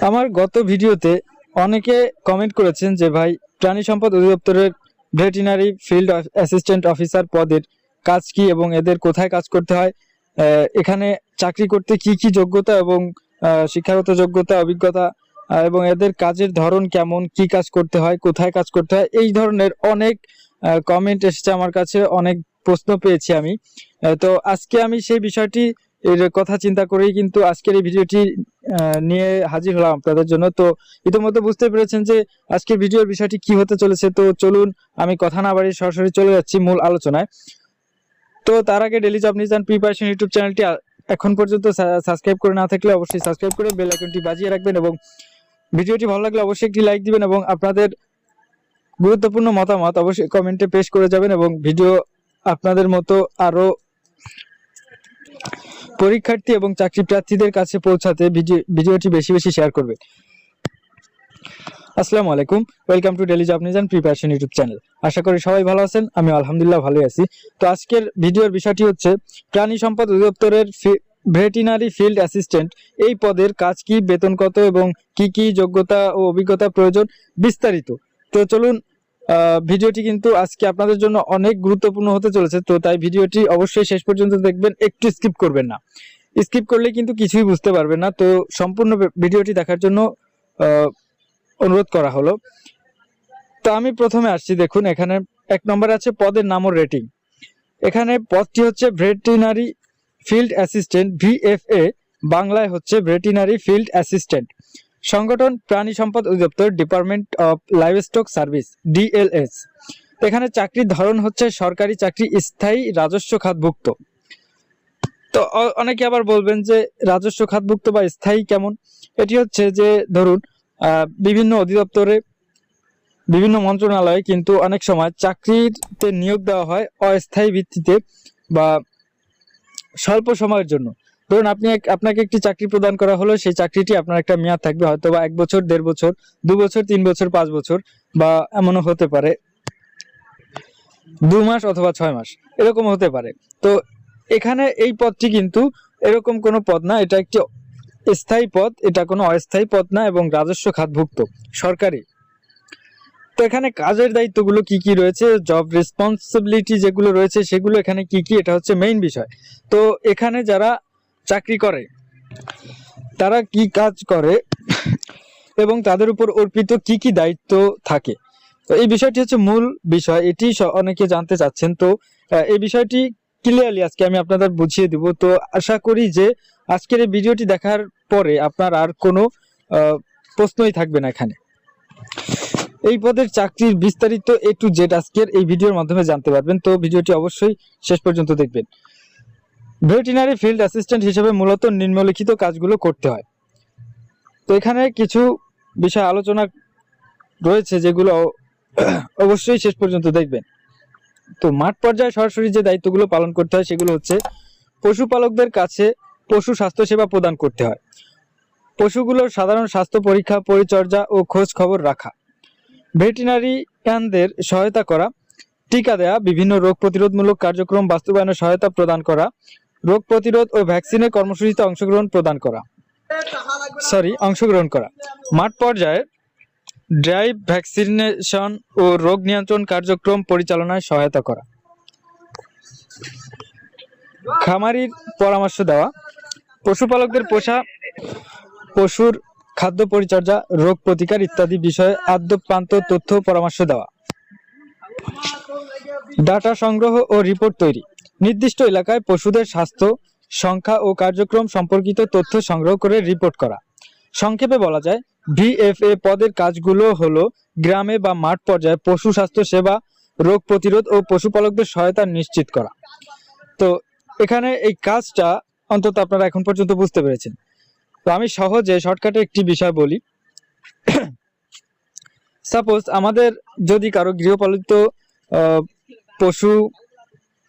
আমার গত ভিডিওতে অনেকে কমেন্ট করেছেন যে ভাই প্রাণী সম্পদ অধিদপ্তরের ভেটেরিনারি ফিল্ড অ্যাসিস্ট্যান্ট অফিসার পদের কাজ কি এবং এদের কোথায় কাজ করতে হয়, এখানে চাকরি করতে কি কি যোগ্যতা এবং শিক্ষাগত যোগ্যতা অভিজ্ঞতা এবং এদের কাজের ধরন কেমন, কি কাজ করতে হয়, কোথায় কাজ করতে হয়, এই ধরনের অনেক কমেন্ট এসেছে আমার কাছে, অনেক প্রশ্ন পেয়েছি আমি। তো আজকে আমি সেই বিষয়টি এর কথা চিন্তা করেই কিন্তু আজকের এই ভিডিওটি নিয়ে হাজির হলাম আপনাদের জন্য। তো ইতিমধ্যে বুঝতে পেরেছেন যে আজকের ভিডিওর বিষয়টি কি হতে চলেছে। তো চলুন আমি কথা না বাড়িয়ে সরাসরি চলে যাচ্ছি মূল আলোচনায়। তো তার আগে daily job news and preparation YouTube চ্যানেলটি এখন পর্যন্ত সাবস্ক্রাইব করে না থাকলে অবশ্যই সাবস্ক্রাইব করে বেল আইকনটি বাজিয়ে রাখবেন এবং ভিডিওটি ভালো লাগলে অবশ্যই একটি লাইক দিবেন এবং আপনাদের গুরুত্বপূর্ণ মতামত অবশ্যই কমেন্টে পেশ করে যাবেন এবং ভিডিও আপনাদের মতো আরো পরীক্ষার্থী এবং চাকরি প্রার্থীদের কাছে পৌঁছাতে ভিডিওটি বেশি বেশি শেয়ার করবেন। আসসালামু আলাইকুম, welcome to daily job news and preparation YouTube channel. আশা করি সবাই ভালো আছেন, আমি আলহামদুলিল্লাহ ভালোই আছি। তো আজকের ভিডিওর বিষয়টি হচ্ছে প্রাণী সম্পদ অধিদপ্তরের ভেটেরিনারি ফিল্ড অ্যাসিস্ট্যান্ট এই পদের কাজ কি, বেতন কত এবং কি কি যোগ্যতা ও অভিজ্ঞতা প্রয়োজন, বিস্তারিত। তো চলুন, ভিডিওটি কিন্তু আজকে আপনাদের জন্য অনেক গুরুত্বপূর্ণ হতে চলেছে। তো তাই ভিডিওটি অবশ্যই শেষ পর্যন্ত দেখবেন, একটু স্কিপ করবেন না। স্কিপ করলে কিন্তু কিছুই বুঝতে পারবেন না। তো সম্পূর্ণ ভিডিওটি দেখার জন্য অনুরোধ করা হলো। তো আমি প্রথমে আসছি, দেখুন এখানে 1 নম্বরে আছে পদের নাম ও রেটিং। এখানে পদটি হচ্ছে ভেটেরিনারি ফিল্ড অ্যাসিস্ট্যান্ট, ভিএফএ, বাংলায় হচ্ছে ভেটেরিনারি ফিল্ড অ্যাসিস্ট্যান্ট। সংগঠন প্রাণী সম্পদ অধিদপ্তর, department of livestock service, DLS. এখানে চাকরির ধরন হচ্ছে সরকারি চাকরি, স্থায়ী রাজস্ব খাতভুক্ত। তো অনেকে আবার বলবেন যে রাজস্ব খাতভুক্ত বা স্থায়ী কেমন। এটি হচ্ছে যে ধরুন বিভিন্ন অধিদপ্তরে বিভিন্ন মন্ত্রণালয়ে কিন্তু অনেক সময় চাকরিতে নিয়োগ দেওয়া হয় অস্থায়ী ভিত্তিতে বা স্বল্প সময়ের জন্য। ধরুন আপনাকে একটি চাকরি প্রদান করা হলো, সেই চাকরিটি আপনার একটা মেয়াদ থাকবে, হয়তো বা 1 বছর, 1.5 বছর, 2 বছর, 3 বছর, 5 বছর, বা এমনও হতে পারে 2 মাস অথবা 6 মাস, এরকম হতে পারে। তো এখানে এই পদটি কিন্তু এরকম কোনো পদ না, এটা একটি স্থায়ী পদ, এটা কোনো অস্থায়ী পদ না এবং রাজস্ব খাতভুক্ত, সরকারি। তো এখানে কাজের দায়িত্বগুলো কি কি রয়েছে, জব রেসপন্সিবিলিটি যেগুলো রয়েছে সেগুলো এখানে কি কি, এটা হচ্ছে মেইন বিষয়। তো এখানে যারা চাকরি করে তারা কি কাজ করে এবং তাদের উপর অর্পিত কি কি দায়িত্ব থাকে, তো এই বিষয়টি হচ্ছে মূল বিষয়। এটি অনেকে জানতে চাচ্ছেন। তো এই বিষয়টি ক্লিয়ারলি আজকে আমি আপনাদের বুঝিয়ে দিব। তো আশা করি যে আজকের এই ভিডিওটি দেখার পরে আপনার আর কোনো প্রশ্নই থাকবে না। এখানে এই পদের চাকরির বিস্তারিত A to Z আজকের এই ভিডিওর মাধ্যমে জানতে পারবেন। তো ভিডিওটি অবশ্যই শেষ পর্যন্ত দেখবেন। ভেটেরিনারি ফিল্ড অ্যাসিস্ট্যান্ট হিসেবে মূলত নিম্নলিখিত কাজগুলো করতে হয়। তো এখানে কিছু বিষয় আলোচনা রয়েছে যেগুলো অবশ্যই শেষ পর্যন্ত দেখবেন। তো মাঠ পর্যায়ে সরাসরি যে দায়িত্বগুলো পালন করতে হয় সেগুলো হচ্ছে পশুপালকদের কাছে পশু স্বাস্থ্য সেবা প্রদান করতে হয়, পশুগুলোর সাধারণ স্বাস্থ্য পরীক্ষা, পরিচর্যা ও খোঁজ খবর রাখা, ভেটেরিনারিয়ানদের সহায়তা করা, টিকা দেয়া, বিভিন্ন রোগ প্রতিরোধমূলক কার্যক্রম বাস্তবায়নে সহায়তা প্রদান করা, রোগ প্রতিরোধ ও ভ্যাকসিনের কর্মসূচিতে অংশগ্রহণ করা। মাঠ পর্যায়ে ড্রাইভ ভ্যাকসিনেশন ও রোগ নিয়ন্ত্রণ কার্যক্রম পরিচালনায় সহায়তা করা, খামারির পরামর্শ দেওয়া, পশুপালকদের পোষা পশুর খাদ্য পরিচর্যা, রোগ প্রতিকার ইত্যাদি বিষয়ে আদ্যপ্রান্ত তথ্য পরামর্শ দেওয়া, ডাটা সংগ্রহ ও রিপোর্ট তৈরি, নির্দিষ্ট এলাকায় পশুদের স্বাস্থ্য, সংখ্যা ও কার্যক্রম সম্পর্কিত তথ্য সংগ্রহ করে রিপোর্ট করা। সংক্ষেপে বলা যায় ভিএফএ পদের কাজগুলো হলো গ্রামে বা মাঠ পর্যায়ে পশু স্বাস্থ্য সেবা, রোগ প্রতিরোধ ও পশুপালকদের সহায়তা নিশ্চিত করা। তো এখানে এই কাজটা অন্তত আপনারা এখন পর্যন্ত বুঝতে পেরেছেন। তো আমি সহজে শর্টকাটে একটি বিষয় বলি। সাপোজ আমাদের যদি কারো গৃহপালিত পশু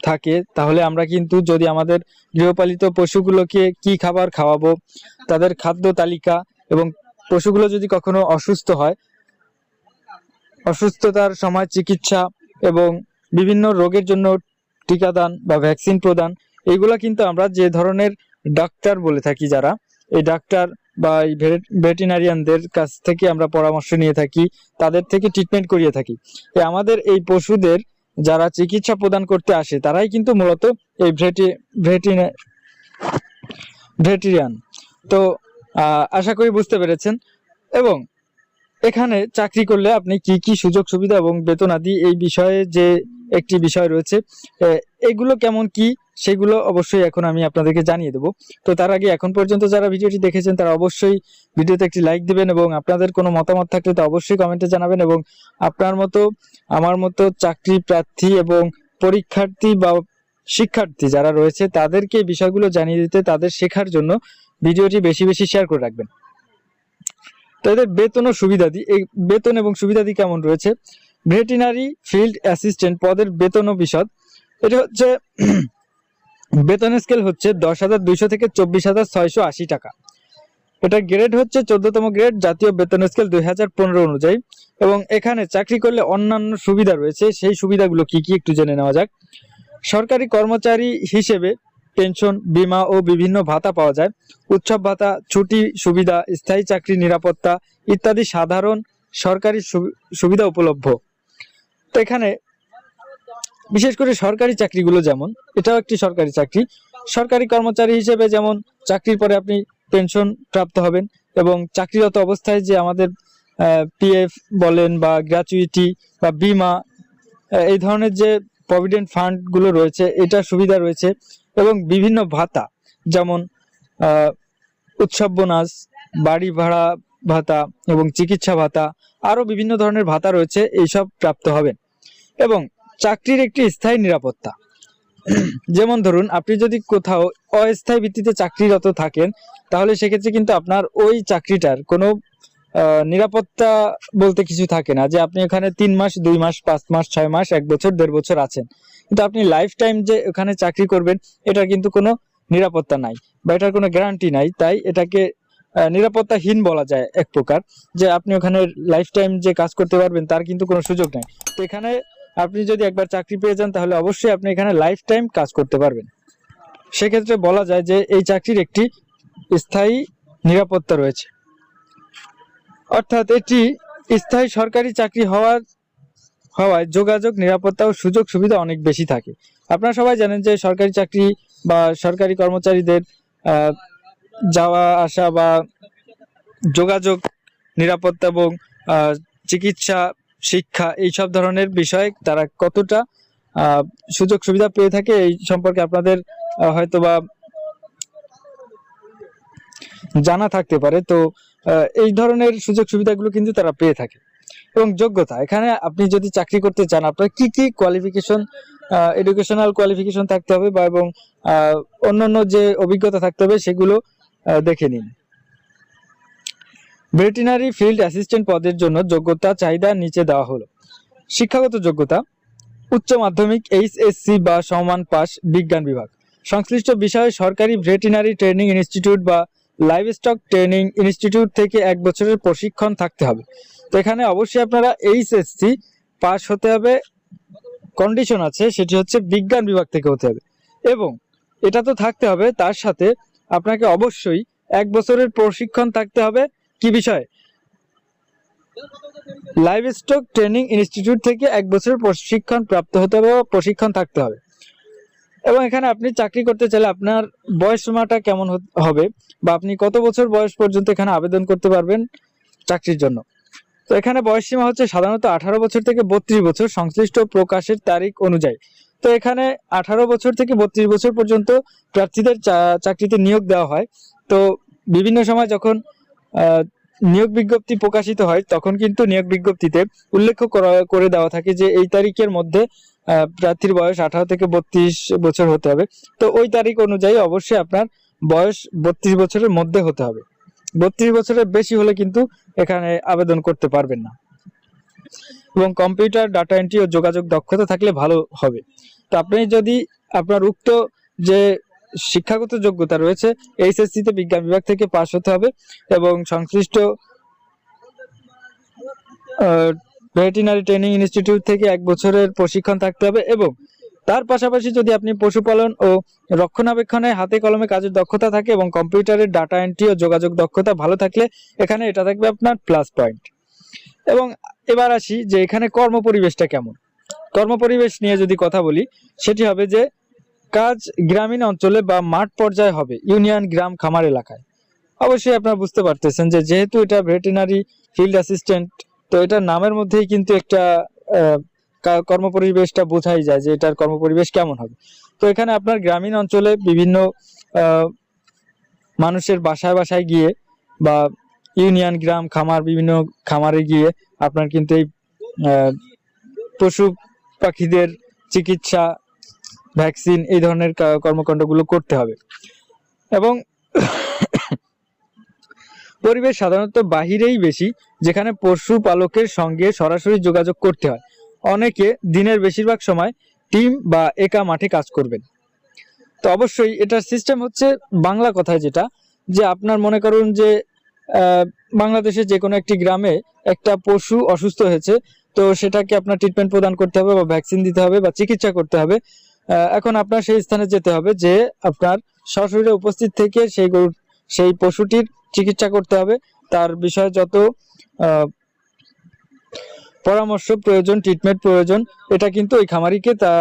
থাকে, তাহলে আমরা কিন্তু যদি আমাদের গৃহপালিত পশুগুলোকে কি খাবার খাওয়াবো, তাদের খাদ্য তালিকা, এবং পশুগুলো যদি কখনো অসুস্থ হয়, অসুস্থতার সময় চিকিৎসা এবং বিভিন্ন রোগের জন্য টিকাদান বা ভ্যাকসিন প্রদান, এইগুলা কিন্তু আমরা যে ধরনের ডাক্তার বলে থাকি, যারা এই ডাক্তার বা এই ভেটেরিনারিয়ানদের কাছ থেকে আমরা পরামর্শ নিয়ে থাকি, তাদের থেকে ট্রিটমেন্ট করিয়ে থাকি। আমাদের এই পশুদের যারা চিকিৎসা প্রদান করতে আসে তারাই কিন্তু মূলত এই ভেটেরিয়ান। তো আশা করি বুঝতে পেরেছেন। এবং এখানে চাকরি করলে আপনি কি কি সুযোগ সুবিধা এবং বেতন আদি এই বিষয়ে যে একটি বিষয় রয়েছে, এগুলো কেমন কি সেগুলো অবশ্যই এখন আমি আপনাদেরকে জানিয়ে দেব। তো তার আগে এখন পর্যন্ত যারা ভিডিওটি দেখেছেন তারা অবশ্যই ভিডিওতে একটি লাইক দিবেন এবং আপনাদের কোনো মতামত থাকলে তা অবশ্যই কমেন্টে জানাবেন। এবং আপনার মতো আমার মতো চাকরি প্রার্থী এবং পরীক্ষার্থী বা শিক্ষার্থী যারা রয়েছে তাদেরকে এই বিষয়গুলো জানিয়ে দিতে, তাদের শেখার জন্য ভিডিওটি বেশি বেশি শেয়ার করে রাখবেন। তো এদের বেতন ও সুবিধাদি, এই বেতন এবং সুবিধাদি কেমন রয়েছে। ভেটেরিনারি ফিল্ড অ্যাসিস্ট্যান্ট পদের বেতন ও বিশদ। এটা হচ্ছে বেতন স্কেল হচ্ছে 10,200 থেকে 24,680 টাকা। এটা গ্রেড হচ্ছে 14তম গ্রেড, জাতীয় বেতন স্কেল 2015 অনুযায়ী। এবং এখানে চাকরি করলে অন্যান্য সুবিধা রয়েছে, সেই সুবিধাগুলো কি কি একটু জেনে নেওয়া যাক। সরকারি কর্মচারী হিসেবে পেনশন, বীমা ও বিভিন্ন ভাতা পাওয়া যায়। উৎসব ভাতা, ছুটি সুবিধা, স্থায়ী চাকরি, নিরাপত্তা ইত্যাদি সাধারণ সরকারি সুবিধা উপলব্ধ। তো এখানে বিশেষ করে সরকারি চাকরিগুলো, যেমন এটাও একটি সরকারি চাকরি, সরকারি কর্মচারী হিসেবে যেমন চাকরির পরে আপনি পেনশন প্রাপ্ত হবেন এবং চাকরিরত অবস্থায় যে আমাদের পিএফ বলেন বা গ্র্যাচুইটি বা বীমা, এই ধরনের যে প্রভিডেন্ট ফান্ড গুলো রয়েছে এটা সুবিধা রয়েছে। এবং বিভিন্ন ভাতা যেমন উৎসব বোনাস, বাড়ি ভাড়া ভাতা এবং চিকিৎসা ভাতা, আরো বিভিন্ন ধরনের ভাতা রয়েছে, এইসব প্রাপ্ত হবেন। এবং চাকরির একটি স্থায়ী নিরাপত্তা, যেমন ধরুন আপনি যদি কোথাও অস্থায়ী ভিত্তিতে চাকরিরত থাকেন তাহলে সেক্ষেত্রে কিন্তু আপনার ওই চাকরিটার কোনো নিরাপত্তা বলতে কিছু থাকে না, যে আপনি ওখানে 3 মাস, 2 মাস, 5 মাস, 6 মাস, 1 বছর, 1.5 বছর আছেন, কিন্তু আপনি লাইফ টাইম যে ওখানে চাকরি করবেন এটার কিন্তু কোনো নিরাপত্তা নাই বা এটার কোনো গ্যারান্টি নাই। তাই এটাকে নিরাপত্তাহীন বলা যায় এক প্রকার, যে আপনি ওখানে লাইফ টাইম যে কাজ করতে পারবেন তার কিন্তু কোনো সুযোগ নাই। তো এখানে আপনি যদি একবার চাকরি পেয়ে যান তাহলে অবশ্যই আপনি এখানে লাইফ টাইম কাজ করতে পারবেন। সেক্ষেত্রে বলা যায় যে এই চাকরির একটি স্থায়ী নিরাপত্তা রয়েছে, অর্থাৎ এটি স্থায়ী সরকারি চাকরি হওয়ায় যোগাযোগ, নিরাপত্তা ও সুযোগ সুবিধা অনেক বেশি থাকে। আপনারা সবাই জানেন যে সরকারি চাকরি বা সরকারি কর্মচারীদের যাওয়া আসা বা যোগাযোগ, নিরাপত্তা এবং চিকিৎসা, শিক্ষা, এইসব ধরনের বিষয়ে তারা কতটা সুযোগ সুবিধা পেয়ে থাকে এই সম্পর্কে আপনাদের হয়তোবা জানা থাকতে পারে। তো এই ধরনের সুযোগ সুবিধাগুলো কিন্তু তারা পেয়ে থাকে। এবং যোগ্যতা, এখানে আপনি যদি চাকরি করতে চান আপনার কি কি কোয়ালিফিকেশন, এডুকেশনাল কোয়ালিফিকেশন থাকতে হবে বা এবং অন্যান্য যে অভিজ্ঞতা থাকতে হবে সেগুলো দেখে নিন। ভেটেরিনারি ফিল্ড অ্যাসিস্ট্যান্ট পদের জন্য যোগ্যতা চাহিদা নিচে দেওয়া হলো। শিক্ষাগত যোগ্যতা, উচ্চ মাধ্যমিক এইচএসসি বা সমমান পাস, বিজ্ঞান বিভাগ, সংশ্লিষ্ট বিষয়ে সরকারি ভেটেরিনারি ট্রেনিং ইনস্টিটিউট বা লাইভস্টক ট্রেনিং ইনস্টিটিউট থেকে 1 বছরের প্রশিক্ষণ থাকতে হবে। তো এখানে অবশ্যই আপনারা এইচএসসি পাস হতে হবে, কন্ডিশন আছে, সেটি হচ্ছে বিজ্ঞান বিভাগ থেকে হতে হবে। এবং এটা তো থাকতে হবে, তার সাথে আপনাকে অবশ্যই 1 বছরের প্রশিক্ষণ থাকতে হবে। কি বিষয়? লাইভস্টক ট্রেনিং ইনস্টিটিউট থেকে 1 বছরের প্রশিক্ষণ প্রাপ্ত হতে হবে, প্রশিক্ষণ থাকতে হবে। এবং এখানে আপনি চাকরি করতে চাইলে আপনার বয়স সীমাটা কেমন হবে বা আপনি কত বছর বয়স পর্যন্ত এখানে আবেদন করতে পারবেন চাকরির জন্য। তো এখানে বয়স সীমা হচ্ছে সাধারণত 18 বছর থেকে 32 বছর সংশ্লিষ্ট প্রকাশের তারিখ অনুযায়ী। তো এখানে 18 বছর থেকে 32 বছর পর্যন্ত প্রার্থীদের চাকরিতে নিয়োগ দেওয়া হয়। তো বিভিন্ন সময় যখন নিয়োগ বিজ্ঞপ্তি প্রকাশিত হয় তখন কিন্তু নিয়োগ বিজ্ঞপ্তিতে উল্লেখ করে দেওয়া থাকে যে এই তারিখের মধ্যে প্রার্থীর বয়স 18 থেকে 32 বছর হতে হবে। তো ওই তারিখ অনুযায়ী অবশ্যই আপনার বয়স 32 বছরের মধ্যে হতে হবে। 32 বছরের বেশি হলে কিন্তু এখানে আবেদন করতে পারবেন না। এবং কম্পিউটার, ডাটা এন্ট্রি ও যোগাযোগ দক্ষতা থাকলে ভালো হবে। তো আপনি যদি আপনার উক্ত যে শিক্ষাগত যোগ্যতা রয়েছে, এইচএসসি তে বিজ্ঞান বিভাগ থেকে পাস হতে হবে এবং সংশ্লিষ্ট ভেটেরিনারি ট্রেনিং ইনস্টিটিউট থেকে 1 বছরের প্রশিক্ষণ থাকতে হবে এবং তার পাশাপাশি যদি আপনি পশুপালন ও রক্ষণাবেক্ষণে হাতে কলমে কাজের দক্ষতা থাকে এবং কম্পিউটারের ডাটা এন্ট্রি ও যোগাযোগ দক্ষতা ভালো থাকলে এখানে এটা থাকবে আপনার প্লাস পয়েন্ট। এবং এবার আসি যে এখানে কর্মপরিবেশটা কেমন। কর্মপরিবেশ নিয়ে যদি কথা বলি, সেটি হবে যে কাজ গ্রামীণ অঞ্চলে বা মাঠ পর্যায়ে হবে, ইউনিয়ন, গ্রাম, খামার এলাকায়। অবশ্যই আপনারা বুঝতে পারতেছেন যে যেহেতু এটা ভেটেরিনারি ফিল্ড অ্যাসিস্ট্যান্ট, তো এটার নামের মধ্যেই কিন্তু একটা কর্মপরিবেশটা বোঝাই যায় যে এটার কর্মপরিবেশ কেমন হবে। তো এখানে আপনার গ্রামীণ অঞ্চলে বিভিন্ন মানুষের বাসায় বাসায় গিয়ে বা ইউনিয়ন, গ্রাম, খামার, বিভিন্ন খামারে গিয়ে আপনার কিন্তু এই পশু পাখিদের চিকিৎসা, ভ্যাকসিন, এই ধরনের কর্মকাণ্ডগুলো করতে হবে। এবং পরিবেশ সাধারণত বাহিরেই বেশি, যেখানে পশু পালকের সঙ্গে সরাসরি যোগাযোগ করতে হয়। অনেকে দিনের বেশিরভাগ সময় টিম বা একা মাঠে কাজ করবেন। তো অবশ্যই এটার সিস্টেম হচ্ছে বাংলা কথায় যেটা, যে আপনার মনে করুন যে বাংলাদেশের যে কোনো একটি গ্রামে একটা পশু অসুস্থ হয়েছে, তো সেটাকে আপনার ট্রিটমেন্ট প্রদান করতে হবে বা ভ্যাকসিন দিতে হবে বা চিকিৎসা করতে হবে। এখন আপনার সেই স্থানে যেতে হবে, যে আপনার সশরীরে উপস্থিত থেকে সেই পশুটির চিকিৎসা করতে হবে। তার বিষয়ে যত পরামর্শ প্রয়োজন, ট্রিটমেন্ট প্রয়োজন, এটা কিন্তু ওই খামারিকে তা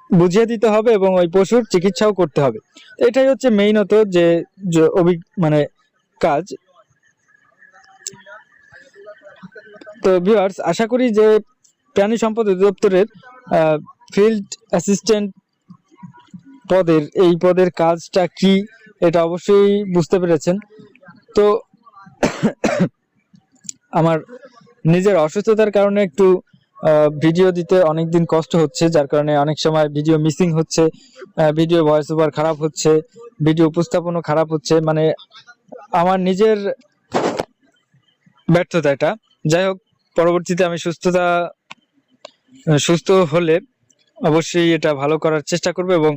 বুঝিয়ে দিতে হবে এবং ওই পশুর চিকিৎসাও করতে হবে। এটাই হচ্ছে মেইনত যে মানে কাজ। তো ভিউয়ার্স, আশা করি যে প্রাণী সম্পদ অধিদপ্তরের ফিল্ড অ্যাসিস্ট্যান্ট এই পদের কাজটা কি এটা অবশ্যই বুঝতে পেরেছেন। তো আমার নিজের অসুস্থতার কারণে একটু ভিডিও দিতে অনেকদিন কষ্ট হচ্ছে, যার কারণে অনেক সময় ভিডিও মিসিং হচ্ছে, ভিডিও ভয়েস ওভার খারাপ হচ্ছে, ভিডিও উপস্থাপনও খারাপ হচ্ছে, মানে আমার নিজের ব্যর্থতা এটা। যাই হোক, পরবর্তীতে আমি সুস্থ হলে অবশ্যই এটা ভালো করার চেষ্টা করব এবং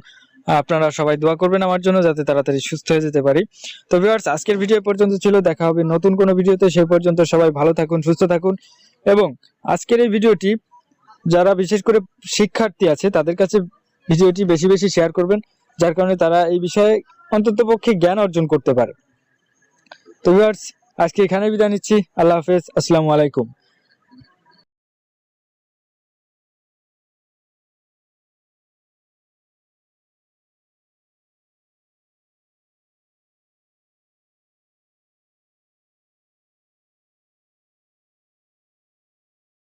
আপনারা সবাই দোয়া করবেন আমার জন্য, যাতে তাড়াতাড়ি সুস্থ হয়ে যেতে পারি। তো ভিউয়ার্স, আজকের ভিডিও পর্যন্ত ছিল, দেখা হবে নতুন কোনো ভিডিওতে। সেই পর্যন্ত সবাই ভালো থাকুন, সুস্থ থাকুন। এবং আজকের এই ভিডিওটি যারা বিশেষ করে শিক্ষার্থী আছে তাদের কাছে ভিডিওটি বেশি বেশি শেয়ার করবেন, যার কারণে তারা এই বিষয়ে অন্ততপক্ষে জ্ঞান অর্জন করতে পারে। তো ভিউয়ার্স, আজকে এখানে বিদায় নিচ্ছি। আল্লাহ হাফেজ, আসসালামু আলাইকুম।